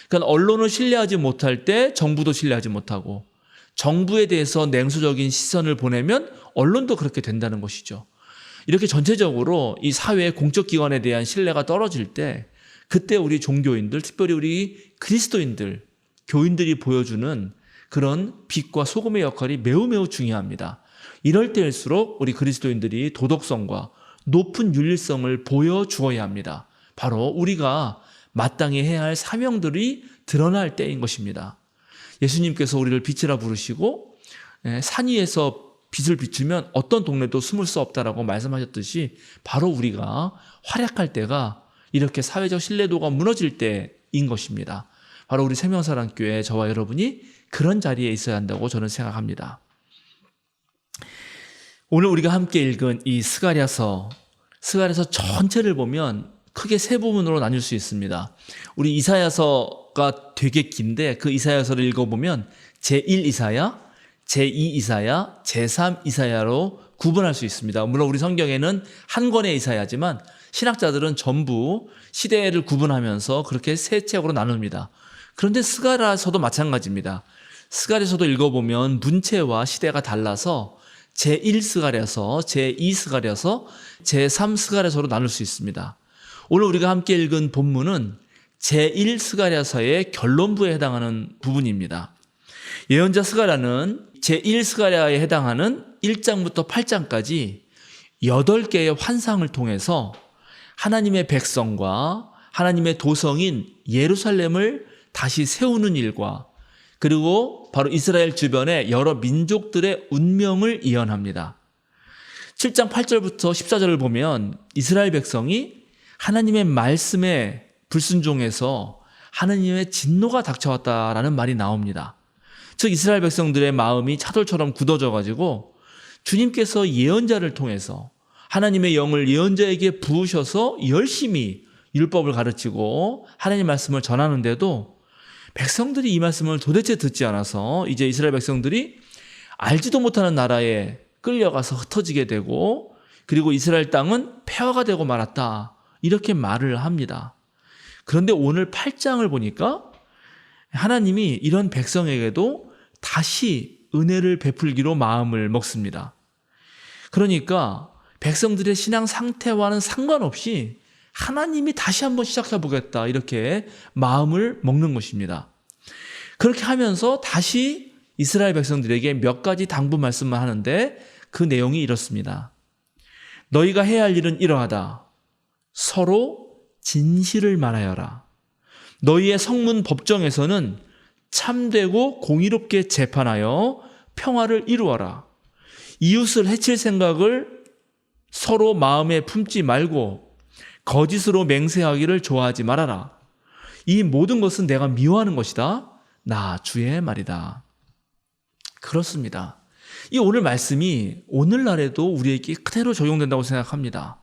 A: 그러니까 언론을 신뢰하지 못할 때 정부도 신뢰하지 못하고, 정부에 대해서 냉소적인 시선을 보내면 언론도 그렇게 된다는 것이죠. 이렇게 전체적으로 이 사회의 공적 기관에 대한 신뢰가 떨어질 때 그때 우리 종교인들, 특별히 우리 그리스도인들, 교인들이 보여주는 그런 빛과 소금의 역할이 매우 중요합니다. 이럴 때일수록 우리 그리스도인들이 도덕성과 높은 윤리성을 보여주어야 합니다. 바로 우리가 마땅히 해야 할 사명들이 드러날 때인 것입니다. 예수님께서 우리를 빛이라 부르시고 산 위에서 빛을 비추면 어떤 동네도 숨을 수 없다라고 말씀하셨듯이 바로 우리가 활약할 때가 이렇게 사회적 신뢰도가 무너질 때인 것입니다. 바로 우리 생명사랑교회 저와 여러분이 그런 자리에 있어야 한다고 저는 생각합니다. 오늘 우리가 함께 읽은 이 스가랴서 전체를 보면 크게 세 부분으로 나눌 수 있습니다. 우리 이사야서가 되게 긴데 그 이사야서를 읽어보면 제1 이사야, 제2 이사야, 제3 이사야로 구분할 수 있습니다. 물론 우리 성경에는 한 권의 이사야지만 신학자들은 전부 시대를 구분하면서 그렇게 세 책으로 나눕니다. 그런데 스가랴서도 마찬가지입니다. 스가랴서도 읽어보면 문체와 시대가 달라서 제1 스가랴서, 제2 스가랴서, 제3 스가랴서로 나눌 수 있습니다. 오늘 우리가 함께 읽은 본문은 제1 스가랴서의 결론부에 해당하는 부분입니다. 예언자 스가랴는 제1 스가랴에 해당하는 1장부터 8장까지 8개의 환상을 통해서 하나님의 백성과 하나님의 도성인 예루살렘을 다시 세우는 일과 그리고 바로 이스라엘 주변의 여러 민족들의 운명을 예언합니다. 7장 8절부터 14절을 보면 이스라엘 백성이 하나님의 말씀에 불순종해서 하나님의 진노가 닥쳐왔다라는 말이 나옵니다. 즉 이스라엘 백성들의 마음이 차돌처럼 굳어져 가지고 주님께서 예언자를 통해서 하나님의 영을 예언자에게 부으셔서 열심히 율법을 가르치고 하나님의 말씀을 전하는데도 백성들이 이 말씀을 도대체 듣지 않아서 이제 이스라엘 백성들이 알지도 못하는 나라에 끌려가서 흩어지게 되고, 그리고 이스라엘 땅은 폐허가 되고 말았다, 이렇게 말을 합니다. 그런데 오늘 8장을 보니까 하나님이 이런 백성에게도 다시 은혜를 베풀기로 마음을 먹습니다. 그러니까 백성들의 신앙 상태와는 상관없이 하나님이 다시 한번 시작해 보겠다, 이렇게 마음을 먹는 것입니다. 그렇게 하면서 다시 이스라엘 백성들에게 몇 가지 당부 말씀을 하는데 그 내용이 이렇습니다. 너희가 해야 할 일은 이러하다. 서로 진실을 말하여라. 너희의 성문 법정에서는 참되고 공의롭게 재판하여 평화를 이루어라. 이웃을 해칠 생각을 서로 마음에 품지 말고 거짓으로 맹세하기를 좋아하지 말아라. 이 모든 것은 내가 미워하는 것이다. 나 주의 말이다. 그렇습니다. 이 오늘 말씀이 오늘날에도 우리에게 그대로 적용된다고 생각합니다.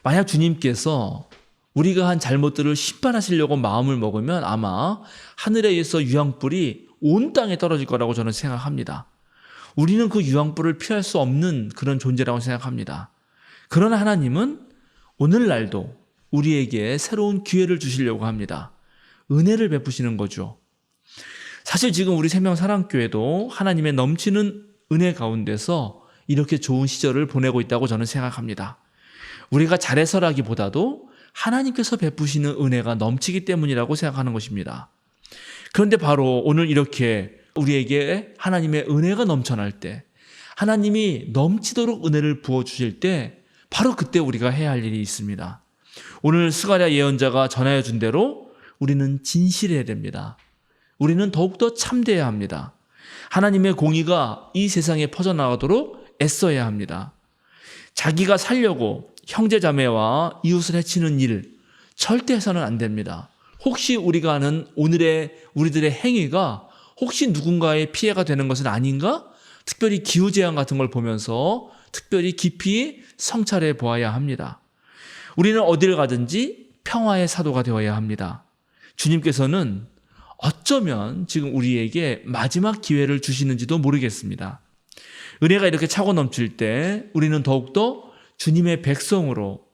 A: 만약 주님께서 우리가 한 잘못들을 심판하시려고 마음을 먹으면 아마 하늘에서 유황불이 온 땅에 떨어질 거라고 저는 생각합니다. 우리는 그 유황불을 피할 수 없는 그런 존재라고 생각합니다. 그러나 하나님은 오늘날도 우리에게 새로운 기회를 주시려고 합니다. 은혜를 베푸시는 거죠. 사실 지금 우리 생명사랑교회도 하나님의 넘치는 은혜 가운데서 이렇게 좋은 시절을 보내고 있다고 저는 생각합니다. 우리가 잘해서라기보다도 하나님께서 베푸시는 은혜가 넘치기 때문이라고 생각하는 것입니다. 그런데 바로 오늘 이렇게 우리에게 하나님의 은혜가 넘쳐날 때, 하나님이 넘치도록 은혜를 부어주실 때 바로 그때 우리가 해야 할 일이 있습니다. 오늘 스가랴 예언자가 전하여 준 대로 우리는 진실해야 됩니다. 우리는 더욱더 참되어야 합니다. 하나님의 공의가 이 세상에 퍼져나가도록 애써야 합니다. 자기가 살려고 형제자매와 이웃을 해치는 일 절대 해서는 안 됩니다. 혹시 우리가 하는 우리들의 행위가 혹시 누군가의 피해가 되는 것은 아닌가? 특별히 기후재앙 같은 걸 보면서 특별히 깊이 성찰해 보아야 합니다. 우리는 어디를 가든지 평화의 사도가 되어야 합니다. 주님께서는 어쩌면 지금 우리에게 마지막 기회를 주시는지도 모르겠습니다. 은혜가 이렇게 차고 넘칠 때 우리는 더욱더 주님의 백성으로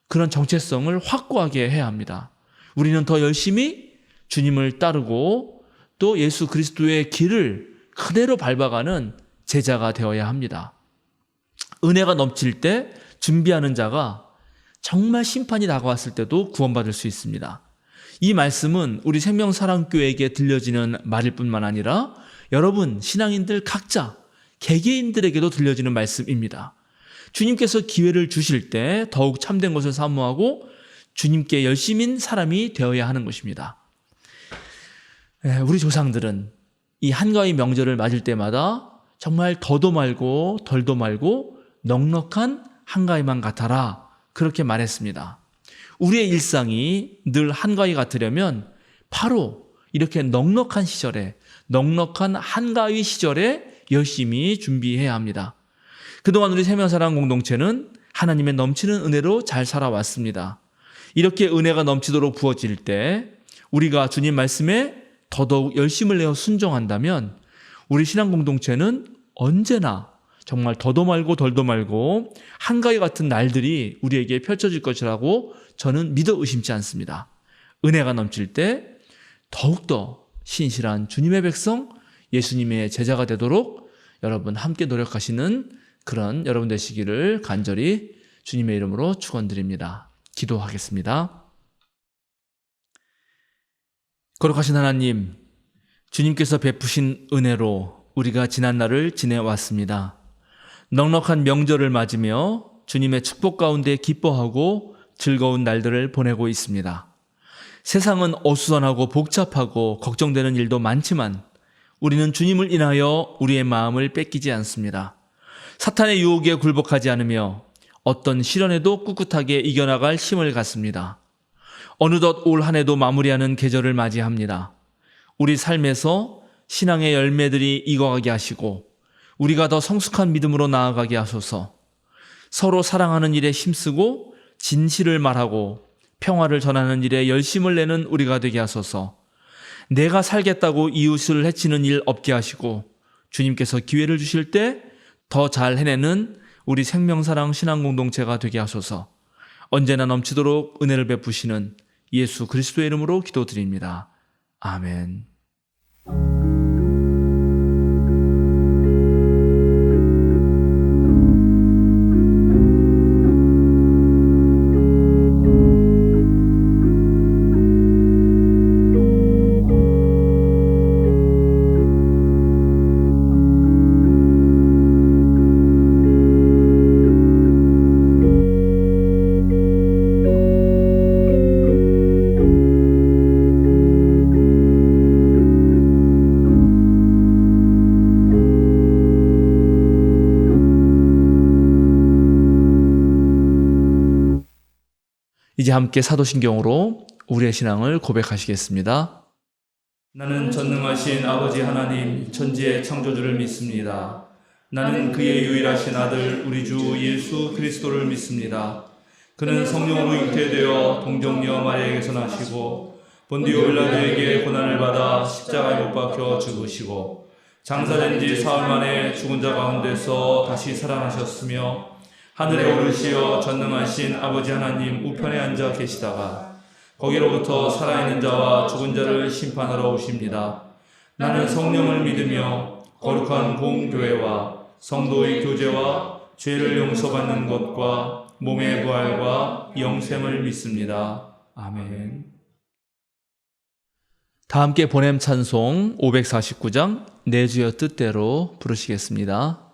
A: 그런 정체성을 확고하게 해야 합니다. 우리는 더 열심히 주님을 따르고 또 예수 그리스도의 길을 그대로 밟아가는 제자가 되어야 합니다. 은혜가 넘칠 때 준비하는 자가 정말 심판이 다가왔을 때도 구원받을 수 있습니다. 이 말씀은 우리 생명사랑교회에게 들려지는 말일 뿐만 아니라 여러분 신앙인들 각자 개개인들에게도 들려지는 말씀입니다. 주님께서 기회를 주실 때 더욱 참된 것을 사모하고 주님께 열심인 사람이 되어야 하는 것입니다. 우리 조상들은 이 한가위 명절을 맞을 때마다 정말 더도 말고 덜도 말고 넉넉한 한가위만 같아라 그렇게 말했습니다. 우리의 일상이 늘 한가위 같으려면 바로 이렇게 넉넉한 시절에 넉넉한 한가위 시절에 열심히 준비해야 합니다. 그동안 우리 생명사랑 공동체는 하나님의 넘치는 은혜로 잘 살아왔습니다. 이렇게 은혜가 넘치도록 부어질 때 우리가 주님 말씀에 더더욱 열심을 내어 순종한다면 우리 신앙 공동체는 언제나 정말 더도 말고 덜도 말고 한가위 같은 날들이 우리에게 펼쳐질 것이라고 저는 믿어 의심치 않습니다. 은혜가 넘칠 때 더욱더 신실한 주님의 백성, 예수님의 제자가 되도록 여러분 함께 노력하시는 그런 여러분 되시기를 간절히 주님의 이름으로 축원드립니다. 기도하겠습니다. 거룩하신 하나님, 주님께서 베푸신 은혜로 우리가 지난 날을 지내왔습니다. 넉넉한 명절을 맞으며 주님의 축복 가운데 기뻐하고 즐거운 날들을 보내고 있습니다. 세상은 어수선하고 복잡하고 걱정되는 일도 많지만 우리는 주님을 인하여 우리의 마음을 뺏기지 않습니다. 사탄의 유혹에 굴복하지 않으며 어떤 시련에도 꿋꿋하게 이겨나갈 힘을 갖습니다. 어느덧 올 한 해도 마무리하는 계절을 맞이합니다. 우리 삶에서 신앙의 열매들이 익어가게 하시고 우리가 더 성숙한 믿음으로 나아가게 하소서. 서로 사랑하는 일에 힘쓰고 진실을 말하고 평화를 전하는 일에 열심을 내는 우리가 되게 하소서. 내가 살겠다고 이웃을 해치는 일 없게 하시고 주님께서 기회를 주실 때 더 잘 해내는 우리 생명사랑 신앙공동체가 되게 하소서. 언제나 넘치도록 은혜를 베푸시는 예수 그리스도의 이름으로 기도드립니다. 아멘. 이제 함께 사도신경으로 우리의 신앙을 고백하시겠습니다. 나는 전능하신 아버지 하나님 천지의 창조주를 믿습니다. 나는 그의 유일하신 아들 우리 주 예수 그리스도를 믿습니다. 그는 성령으로 잉태되어 동정녀 마리아에게서 나시고 본디오 빌라도에게 고난을 받아 십자가에 못 박혀 죽으시고 장사된 지 사흘 만에 죽은 자 가운데서 다시 살아나셨으며 하늘에 오르시어 전능하신 아버지 하나님 우편에 앉아 계시다가 거기로부터 살아있는 자와 죽은 자를 심판하러 오십니다. 나는 성령을 믿으며 거룩한 공교회와 성도의 교제와 죄를 용서받는 것과 몸의 부활과 영생을 믿습니다. 아멘. 다 함께 보냄 찬송 549장 내 주여 뜻대로 부르시겠습니다.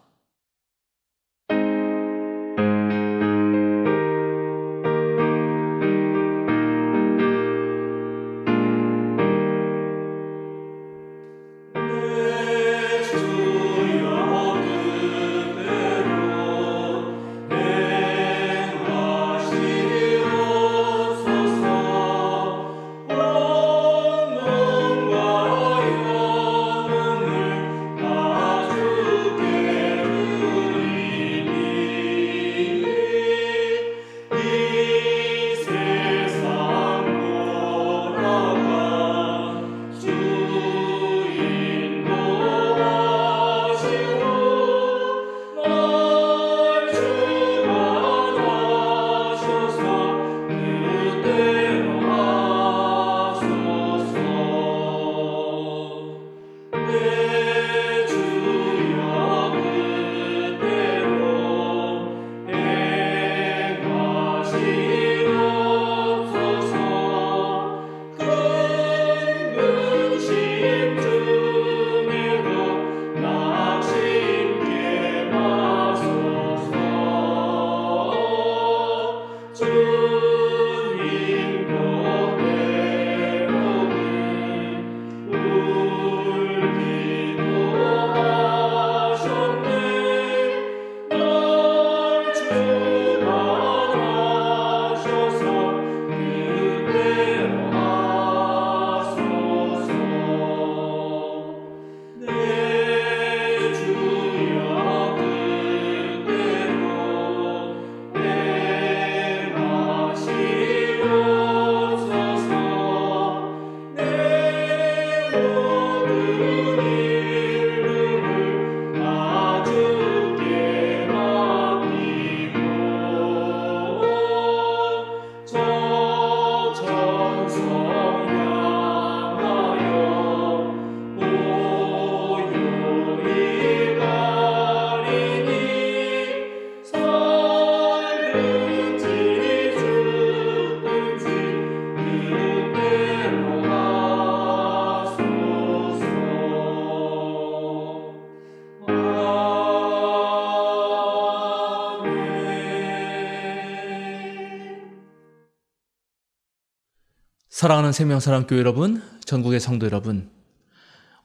A: 사랑하는 생명사랑교회 여러분, 전국의 성도 여러분,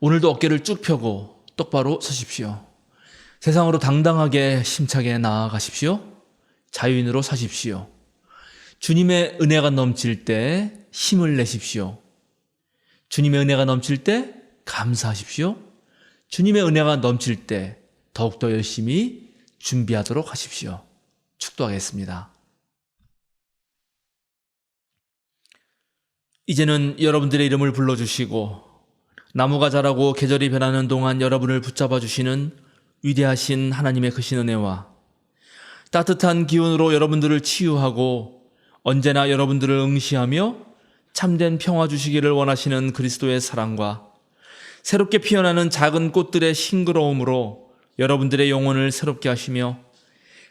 A: 오늘도 어깨를 쭉 펴고 똑바로 서십시오. 세상으로 당당하게 힘차게 나아가십시오. 자유인으로 사십시오. 주님의 은혜가 넘칠 때 힘을 내십시오. 주님의 은혜가 넘칠 때 감사하십시오. 주님의 은혜가 넘칠 때 더욱더 열심히 준비하도록 하십시오. 축도하겠습니다. 이제는 여러분들의 이름을 불러주시고 나무가 자라고 계절이 변하는 동안 여러분을 붙잡아 주시는 위대하신 하나님의 크신 은혜와 따뜻한 기운으로 여러분들을 치유하고 언제나 여러분들을 응시하며 참된 평화 주시기를 원하시는 그리스도의 사랑과 새롭게 피어나는 작은 꽃들의 싱그러움으로 여러분들의 영혼을 새롭게 하시며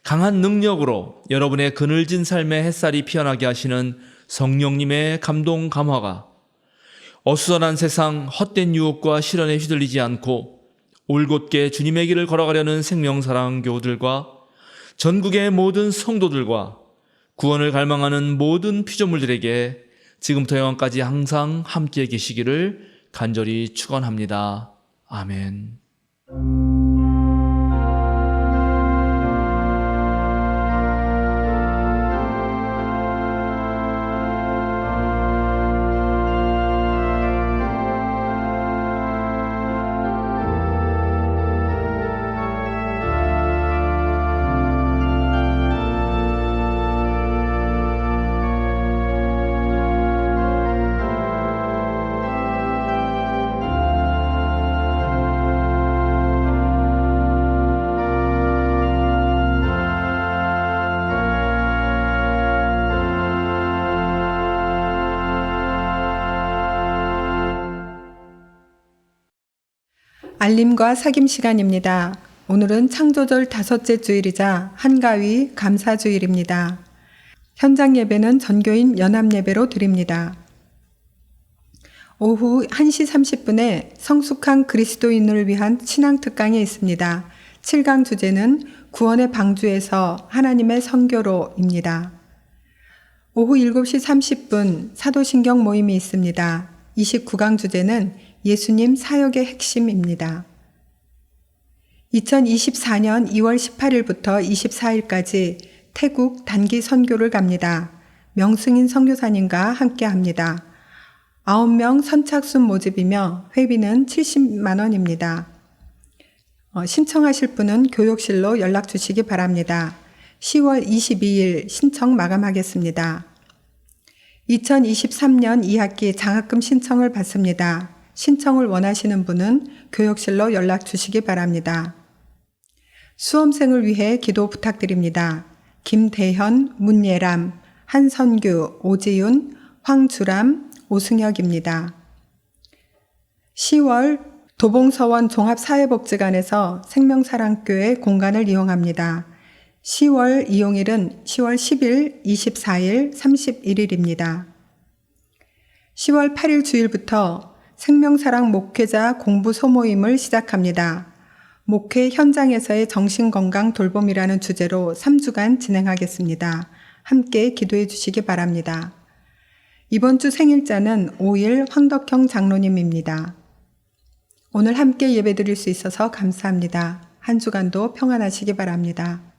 A: 강한 능력으로 여러분의 그늘진 삶의 햇살이 피어나게 하시는 성령님의 감동 감화가 어수선한 세상 헛된 유혹과 시련에 휘둘리지 않고 올곧게 주님의 길을 걸어가려는 생명사랑 교우들과 전국의 모든 성도들과 구원을 갈망하는 모든 피조물들에게 지금부터 영원까지 항상 함께 계시기를 간절히 축원합니다. 아멘.
B: 알림과 사김 시간입니다. 오늘은 창조절 5째 주일이자 한가위 감사주일입니다. 현장 예배는 전교인 연합예배로 드립니다. 오후 1시 30분에 성숙한 그리스도인을 위한 신앙특강이 있습니다. 7강 주제는 구원의 방주에서 하나님의 선교로입니다. 오후 7시 30분 사도신경 모임이 있습니다. 29강 주제는 예수님 사역의 핵심입니다. 2024년 2월 18일부터 24일까지 태국 단기 선교를 갑니다. 명승인 선교사님과 함께 합니다. 9명 선착순 모집이며 회비는 70만 원입니다. 신청하실 분은 교육실로 연락 주시기 바랍니다. 10월 22일 신청 마감하겠습니다. 2023년 2학기 장학금 신청을 받습니다. 신청을 원하시는 분은 교육실로 연락 주시기 바랍니다. 수험생을 위해 기도 부탁드립니다. 김대현, 문예람, 한선규, 오지윤, 황주람, 오승혁입니다. 10월 도봉서원 종합사회복지관에서 생명사랑교회 공간을 이용합니다. 10월 이용일은 10월 10일, 24일, 31일입니다. 10월 8일 주일부터 생명사랑 목회자 공부 소모임을 시작합니다. 목회 현장에서의 정신건강 돌봄이라는 주제로 3주간 진행하겠습니다. 함께 기도해 주시기 바랍니다. 이번 주 생일자는 5일 황덕형 장로님입니다. 오늘 함께 예배드릴 수 있어서 감사합니다. 한 주간도 평안하시기 바랍니다.